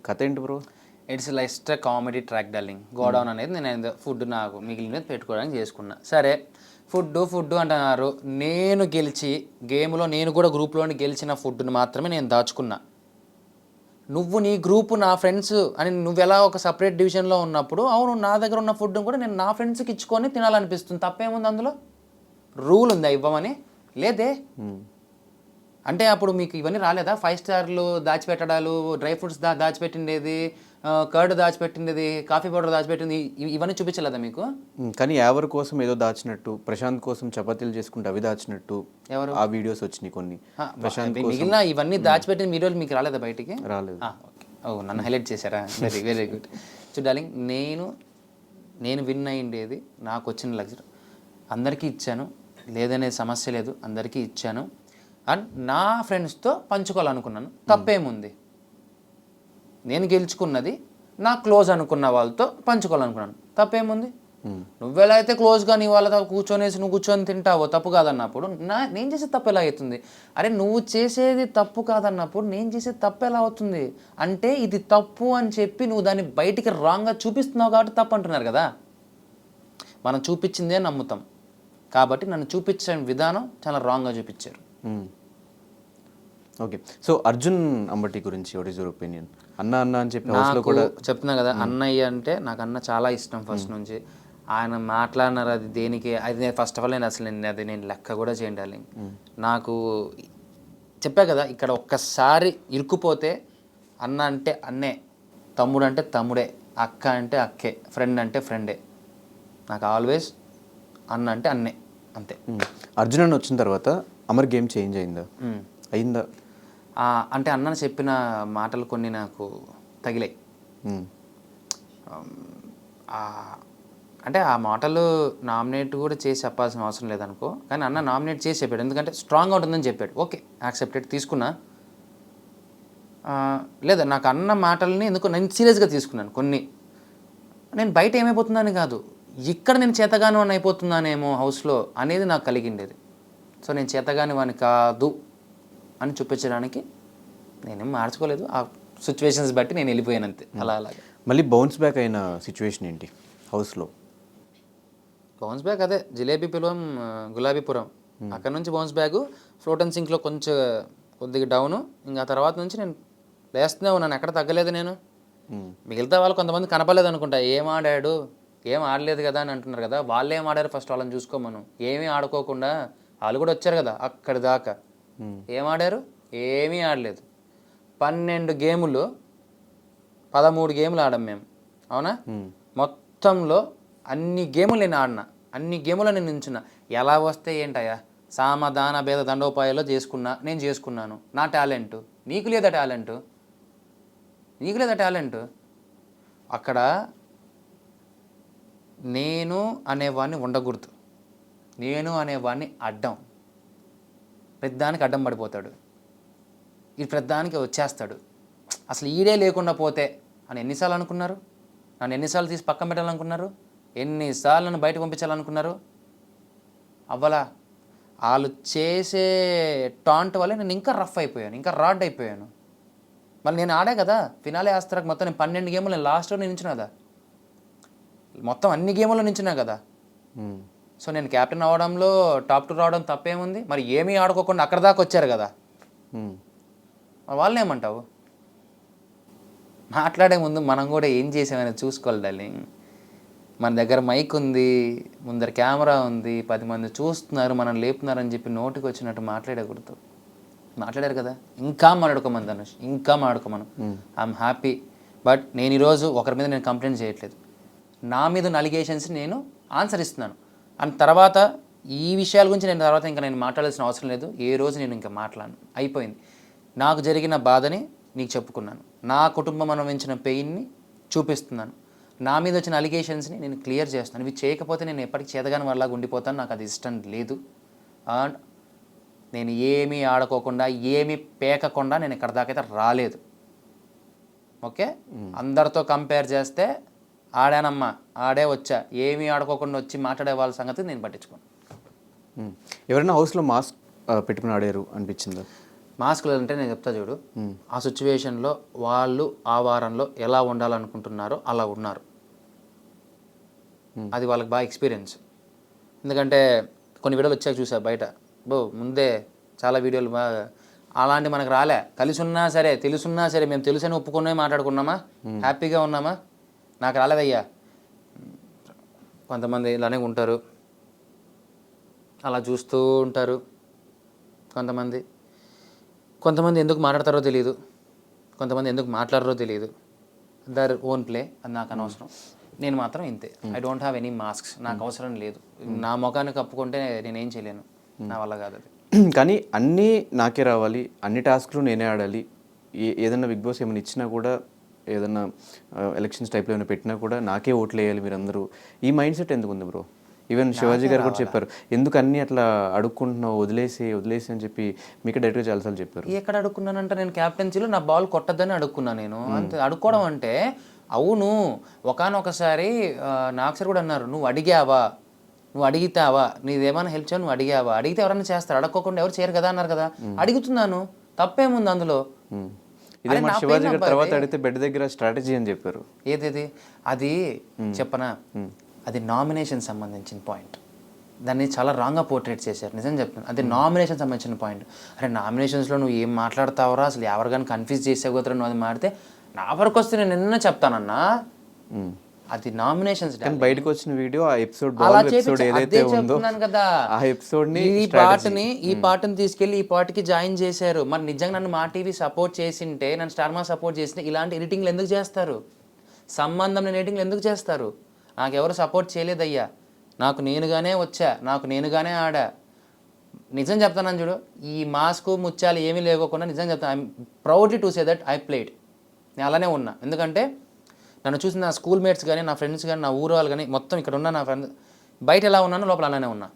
కథ ఏంటి bro? It's latest comedy track darling. Godown అనేది నేను ఫుడ్ నాకు మిగిలినది పెట్టుకోవడానికి చేసుకున్నా. సరే ఫుడ్ అంటున్నారు. నేను గెలిచి గేమ్లో నేను కూడా గ్రూప్లోని గెలిచిన ఫుడ్ని మాత్రమే నేను దాచుకున్నా. నువ్వు నీ గ్రూపు నా ఫ్రెండ్స్ అని నువ్వు ఎలా ఒక సపరేట్ డివిజన్లో ఉన్నప్పుడు అవును నా దగ్గర ఉన్న ఫుడ్ని కూడా నేను నా ఫ్రెండ్స్కి ఇచ్చుకొని తినాలనిపిస్తుంది. తప్పేముంది అందులో? రూల్ ఉందా ఇవ్వమని? లేదే. అంటే అప్పుడు మీకు ఇవన్నీ రాలేదా? 5 స్టార్లు దాచిపెట్టడాలు, డ్రై ఫ్రూట్స్ దాచిపెట్టిండేది, కర్డ్ దాచిపెట్టిండేది, కాఫీ పౌడర్ దాచిపెట్టింది, ఇవన్నీ చూపించలేదా మీకు? కానీ ఎవరి కోసం ఏదో దాచినట్టు, ప్రశాంత్ కోసం చపాతీలు చేసుకుంటే అవి దాచినట్టు ఎవరు ఆ వీడియోస్ వచ్చినాయి కొన్ని. ప్రశాంత్ మిగిలిన ఇవన్నీ దాచిపెట్టిన వీడియోలు మీకు రాలేదా బయటికి? రాలేదు. ఓకే. ఓ నన్ను హైలైట్ చేశారా? Very very good. చూడాలింగ్ నేను విన్ అయ్యిండేది నాకు వచ్చిన లగ్జరీ అందరికీ ఇచ్చాను, లేదనే సమస్య లేదు, అందరికీ ఇచ్చాను. అండ్ నా ఫ్రెండ్స్తో పంచుకోవాలనుకున్నాను. తప్పేముంది? నేను గెలుచుకున్నది నా క్లోజ్ అనుకున్న వాళ్ళతో పంచుకోవాలనుకున్నాను. తప్పేముంది? నువ్వెలా అయితే క్లోజ్గా నీ వాళ్ళతో నువ్వు కూర్చొని తింటావో తప్పు కాదన్నప్పుడు నేను చేసే తప్పు ఎలా అవుతుంది? అరే నువ్వు చేసేది తప్పు కాదన్నప్పుడు నేను చేసేది తప్పు ఎలా అవుతుంది? అంటే ఇది తప్పు అని చెప్పి నువ్వు దాన్ని బయటికి రాంగ్గా చూపిస్తున్నావు కాబట్టి తప్పు అంటున్నారు కదా. మనం చూపించిందే నమ్ముతాం కాబట్టి నన్ను చూపించిన విధానం చాలా రాంగ్గా చూపించారు. ఓకే. సో అర్జున్ అంబటి గురించి వాట్ ఈస్ యువర్ ఒపీనియన్? అన్న అని చెప్పి హౌస్లో కూడా చెప్తున్నా కదా, అన్నయ్య అంటే నాకు అన్న చాలా ఇష్టం ఫస్ట్ నుంచి. ఆయన మాట్లాడినారు అది దేనికి, అది నేను ఫస్ట్ ఆఫ్ ఆల్ నేను లెక్క కూడా చేయండి. నాకు చెప్పా కదా, ఇక్కడ ఒక్కసారి ఇరుక్కుపోతే అన్న అంటే అన్నే, తమ్ముడు అంటే తమ్ముడే, అక్క అంటే అక్కే, ఫ్రెండ్ అంటే ఫ్రెండే. నాకు ఆల్వేస్ అన్న అంటే అన్నే, అంతే. అర్జున్ అన్న వచ్చిన తర్వాత అమర్ గేమ్ చేంజ్ అయిందా? అంటే అన్నని చెప్పిన మాటలు కొన్ని నాకు తగిలాయి. అంటే ఆ మాటలు నామినేట్ కూడా చేసి చెప్పాల్సిన అవసరం లేదనుకో, కానీ అన్న నామినేట్ చేసి చెప్పాడు. ఎందుకంటే స్ట్రాంగ్గా ఉంటుందని చెప్పాడు. ఓకే, యాక్సెప్టెడ్, తీసుకున్నా. లేదా నాకు అన్న మాటల్ని ఎందుకు నేను సీరియస్గా తీసుకున్నాను. కొన్ని నేను బయట ఏమైపోతుందని కాదు, ఇక్కడ నేను చేతగాని వాడిని అయిపోతున్నానేమో హౌస్లో అనేది నాకు కలిగిండేది. సో నేను చేతగాని వాడిని కాదు అని చూపించడానికి నేనేం మార్చుకోలేదు. ఆ సిచ్యువేషన్స్ బట్టి నేను వెళ్ళిపోయాను అంతే. అలాగే మళ్ళీ బౌన్స్ బ్యాక్ అయిన సిచ్యువేషన్ ఏంటి హౌస్లో? బౌన్స్ బ్యాక్ అదే జిలేబీ పిలువం గులాబీపురం, అక్కడ నుంచి బౌన్స్ బ్యాగ్ ఫ్లోట్ అండ్ సింక్లో కొద్దిగా డౌను. ఇంకా తర్వాత నుంచి నేను లేస్తూనే ఉన్నాను, ఎక్కడ తగ్గలేదు నేను. మిగతా వాళ్ళు కొంతమంది కనపడలేదు అనుకుంటా, ఏం ఆడాడు ఏం ఆడలేదు కదా అని అంటున్నారు కదా. వాళ్ళు ఏం ఆడారు ఫస్ట్ వాళ్ళని చూసుకోమను. ఏమీ ఆడుకోకుండా వాళ్ళు కూడా వచ్చారు కదా అక్కడి దాకా. ఏం ఆడారు? ఏమీ ఆడలేదు. 12 గేములు 13 గేములు ఆడాం మేము, అవునా? మొత్తంలో అన్ని గేములు నేను ఆడినా, అన్ని గేములు నేను నించున్నా. ఎలా వస్తే ఏంటయ్యా, సామధాన భేద దండోపాయాలో నేను చేసుకున్నాను. నా టాలెంటు. నీకు లేదా టాలెంటు? అక్కడ నేను అనేవాడిని ఉండకూడదు. నేను అనేవాడిని అడ్డం, పెద్దానికి అడ్డం పడిపోతాడు, ఈ పెద్దానికి వచ్చేస్తాడు. అసలు ఈడే లేకుండా పోతే అని ఎన్నిసార్లు అనుకున్నారు? నన్ను ఎన్నిసార్లు తీసి పక్కన పెట్టాలనుకున్నారు? ఎన్నిసార్లు నన్ను బయట పంపించాలనుకున్నారు? అవ్వలా. వాళ్ళు చేసే టాంట్ వల్ల నేను ఇంకా రఫ్ అయిపోయాను, ఇంకా రాడ్ అయిపోయాను. మళ్ళీ నేను ఆడా కదా ఫినాలే ఆస్తరాకు మొత్తం నేను 12 గేములు నేను లాస్ట్లో నించున్నా కదా, మొత్తం అన్ని గేముల్లో నించున్నా కదా. సో నేను క్యాప్టెన్ అవ్వడంలో టాప్ 2 రావడం తప్పేముంది? మరి ఏమీ ఆడుకోకుండా అక్కడ దాకా వచ్చారు కదా, వాళ్ళని ఏమంటావు? మాట్లాడే ముందు మనం కూడా ఏం చేసామని చూసుకోవాలి డార్లింగ్. మన దగ్గర మైక్ ఉంది, ముందర కెమెరా ఉంది, 10 మంది చూస్తున్నారు, మనం లేపుతున్నారని చెప్పి నోటికి వచ్చినట్టు మాట్లాడకూడదు. మాట్లాడారు కదా, ఇంకా మాట్లాడుకోమని ధనుష్, ఇంకా మాట్లాడుకోమను. I'm happy. బట్ నేను ఈరోజు ఒకరి మీద నేను కంప్లైంట్ చేయట్లేదు. నా మీద ఉన్న అలిగేషన్స్ నేను ఆన్సర్ ఇస్తున్నాను. అండ్ తర్వాత ఈ విషయాల గురించి నేను మాట్లాడాల్సిన అవసరం లేదు. ఏ రోజు నేను ఇంకా మాట్లాడను, అయిపోయింది. నాకు జరిగిన బాధని నీకు చెప్పుకున్నాను, నా కుటుంబం అనుభవించిన పెయిన్ని చూపిస్తున్నాను, నా మీద వచ్చిన అలిగేషన్స్ని నేను క్లియర్ చేస్తున్నాను. ఇవి చేయకపోతే నేను ఎప్పటికీ చేతగాని వాళ్ళలాగా ఉండిపోతాను, నాకు అది ఇష్టం లేదు. అండ్ నేను ఏమీ ఆడుకోకుండా ఏమీ పేకకుండా నేను ఇక్కడ దాకైతే రాలేదు. ఓకే, అందరితో కంపేర్ చేస్తే ఆడానమ్మా, ఆడే వచ్చా, ఏమీ ఆడుకోకుండా వచ్చి మాట్లాడే వాళ్ళ సంగతి నేను పట్టించుకోను. ఎవరైనా హౌస్లో మాస్క్ పెట్టుకుని ఆడారు అనిపించిందా? మాస్కులు అంటే నేను చెప్తా చూడు, ఆ సిచ్యువేషన్లో వాళ్ళు ఆ వారంలో ఎలా ఉండాలనుకుంటున్నారో అలా ఉన్నారు. అది వాళ్ళకి బాగా ఎక్స్పీరియన్స్. ఎందుకంటే కొన్ని వీడియోలు వచ్చాక చూసా బయట, ముందే చాలా వీడియోలు బాగా అలాంటి మనకు రాలే. కలిసి ఉన్నా సరే తెలుసున్నా సరే మేము తెలుసని ఒప్పుకునే మాట్లాడుకున్నామా, హ్యాపీగా ఉన్నామా, నాకు రాలేదయ్యా. కొంతమంది ఇలానే ఉంటారు, అలా చూస్తూ ఉంటారు. కొంతమంది ఎందుకు మాట్లాడతారో తెలియదు, కొంతమంది ఎందుకు మాట్లాడరో తెలియదు. దర్ ఓన్ ప్లే, అది నాకు అనవసరం. నేను మాత్రం ఇంతే. I don't have any masks, నాకు అవసరం లేదు. నా ముఖాన్ని కప్పుకుంటే నేనేం చేయలేను, నా వల్ల కాదు అది. కానీ అన్నీ నాకే రావాలి, అన్ని టాస్క్లు నేనే ఆడాలి, ఏదన్నా బిగ్ బాస్ ఏమైనా ఇచ్చినా కూడా, ఏదన్నా ఎలక్షన్స్ టైప్లో ఏమైనా పెట్టినా కూడా నాకే ఓట్లు వేయాలి మీరందరూ, ఈ మైండ్ సెట్ ఎందుకు ఉంది బ్రో? ఈవెన్ శివాజీ గారు కూడా చెప్పారు, ఎందుకు అన్నీ అట్లా అడుక్కుంటున్నావు, వదిలేసి అని చెప్పి మీకు డైరెక్ట్గా చాలాసార్లు చెప్పారు. ఎక్కడ అడుక్కున్నానంటే నేను క్యాప్టెన్సీలో నా బాల్ కొట్టద్దని అడుక్కున్నాను నేను. అంతే. అడుక్కోవడం అంటే అవును, ఒకానొకసారి నాకు సార్ కూడా అన్నారు, నువ్వు అడిగావా, నువ్వు అడిగితావా, నీదేమైనా హెల్ప్ చేయవు, నువ్వు అడిగావా, అడిగితే ఎవరైనా చేస్తారు, అడగకుండా ఎవరు చేయరు కదా అన్నారు కదా. అడుగుతున్నాను, తప్పేముంది అందులో? ఇదే మా శివాజీ గారు తర్వాత అడిగితే బెడ్ దగ్గర స్ట్రాటజీ అని చెప్పారు. ఏది అది చెప్పనా, అది నామినేషన్ సంబంధించిన పాయింట్. దాన్ని చాలా రాంగ్గా పోర్ట్రేట్ చేశారు, నిజం చెప్తాను. అది నామినేషన్ సంబంధించిన పాయింట్. అరే నామినేషన్స్లో నువ్వు ఏం మాట్లాడతావరా, అసలు ఎవరు కానీ కన్ఫ్యూజ్ చేసేపోతారా, నువ్వు అది మాడితే నా వరకు వస్తే నేను నిన్న చెప్తానన్నా. అది నామినేషన్స్ బయటకు వచ్చిన వీడియో, ఆ ఎపిసోడ్ అదే చెప్తున్నాను కదా. ఆ ఎపిసోడ్ ని ఈ పాటని తీసుకెళ్లి ఈ పాటకి జాయిన్ చేశారు. మరి నిజంగా నన్ను మా టీవీ సపోర్ట్ చేసింటే, నన్ను స్టార్ మా సపోర్ట్ చేసింటే ఇలాంటి ఎడిటింగ్లు ఎందుకు చేస్తారు? సంబంధం లేని ఎడిటింగ్లు ఎందుకు చేస్తారు? నాకు ఎవరు సపోర్ట్ చేయలేదయ్యా, నాకు నేనుగానే వచ్చా, నాకు నేనుగానే ఆడా. నిజం చెప్తాను చూడు, ఈ మాస్క్ ముత్యాలు ఏమీ లేకోకుండా నిజం చెప్తాను, I'm proudly to say that I played. నేను అలానే ఉన్నా. ఎందుకంటే నన్ను చూసిన నా స్కూల్ మేట్స్ కానీ, నా ఫ్రెండ్స్ కానీ, నా ఊరు వాళ్ళు కానీ, మొత్తం ఇక్కడ ఉన్న నా ఫ్రెండ్స్, బయట ఎలా ఉన్నానో లోపల అలానే ఉన్నా.